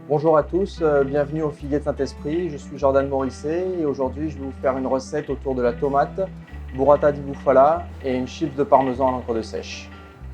Bonjour à tous, bienvenue au Figuier de Saint-Esprit. Je suis Jordan Morisset et aujourd'hui je vais vous faire une recette autour de la tomate, burrata di bufala et une chips de parmesan à l'encre de sèche.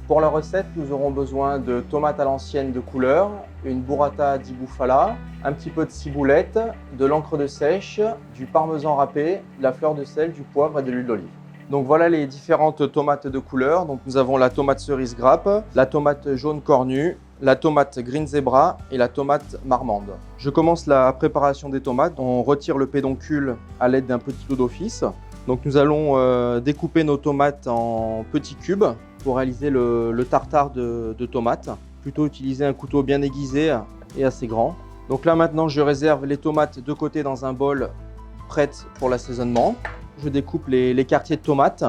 Pour la recette, nous aurons besoin de tomates à l'ancienne de couleur, une burrata di bufala, un petit peu de ciboulette, de l'encre de sèche, du parmesan râpé, de la fleur de sel, du poivre et de l'huile d'olive. Donc voilà les différentes tomates de couleur. Donc nous avons la tomate cerise grappe, la tomate jaune cornue, la tomate green zebra et la tomate marmande. Je commence la préparation des tomates. On retire le pédoncule à l'aide d'un petit couteau d'office. Donc nous allons découper nos tomates en petits cubes pour réaliser le tartare de tomates. Plutôt utiliser un couteau bien aiguisé et assez grand. Donc là maintenant je réserve les tomates de côté dans un bol prêtes pour l'assaisonnement. Je découpe les quartiers de tomates,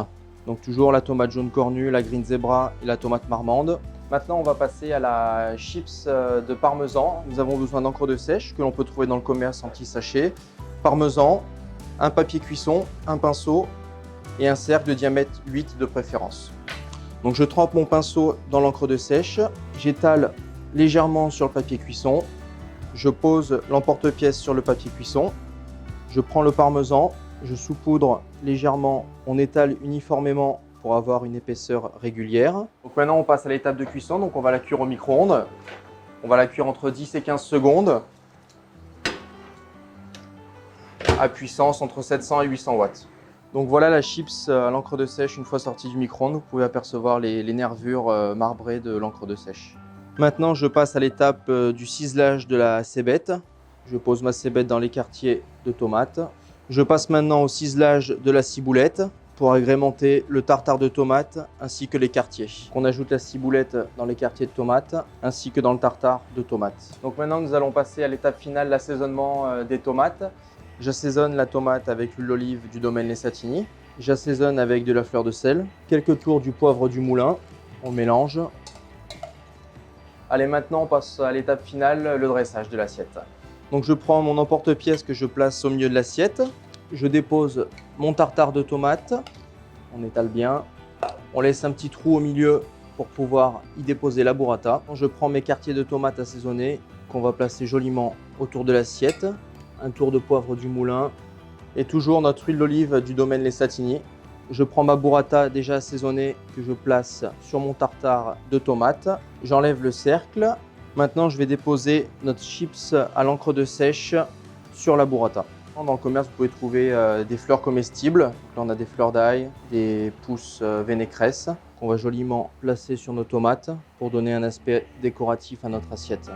donc toujours la tomate jaune cornue, la green zebra et la tomate marmande. Maintenant, on va passer à la chips de parmesan. Nous avons besoin d'encre de sèche que l'on peut trouver dans le commerce en petits sachets, parmesan, un papier cuisson, un pinceau et un cercle de diamètre 8 de préférence. Donc je trempe mon pinceau dans l'encre de sèche, j'étale légèrement sur le papier cuisson, je pose l'emporte-pièce sur le papier cuisson, je prends le parmesan, je saupoudre légèrement, on étale uniformément pour avoir une épaisseur régulière. Donc maintenant on passe à l'étape de cuisson, donc on va la cuire au micro-ondes. On va la cuire entre 10 et 15 secondes à puissance entre 700 et 800 watts. Donc voilà la chips à l'encre de sèche une fois sortie du micro-ondes. Vous pouvez apercevoir les nervures marbrées de l'encre de sèche. Maintenant je passe à l'étape du ciselage de la cébette. Je pose ma cébette dans les quartiers de tomates. Je passe maintenant au ciselage de la ciboulette pour agrémenter le tartare de tomates ainsi que les quartiers. On ajoute la ciboulette dans les quartiers de tomates ainsi que dans le tartare de tomates. Donc maintenant nous allons passer à l'étape finale, l'assaisonnement des tomates. J'assaisonne la tomate avec l'huile d'olive du domaine Les Satigny. J'assaisonne avec de la fleur de sel, quelques tours du poivre du moulin. On mélange. Allez, maintenant on passe à l'étape finale, le dressage de l'assiette. Donc je prends mon emporte-pièce que je place au milieu de l'assiette. Je dépose mon tartare de tomates. On étale bien. On laisse un petit trou au milieu pour pouvoir y déposer la burrata. Je prends mes quartiers de tomates assaisonnés qu'on va placer joliment autour de l'assiette. Un tour de poivre du moulin et toujours notre huile d'olive du domaine Les Satigny. Je prends ma burrata déjà assaisonnée que je place sur mon tartare de tomates. J'enlève le cercle. Maintenant, je vais déposer notre chips à l'encre de sèche sur la burrata. Dans le commerce, vous pouvez trouver des fleurs comestibles. Donc là, on a des fleurs d'ail, des pousses vénécresses qu'on va joliment placer sur nos tomates pour donner un aspect décoratif à notre assiette.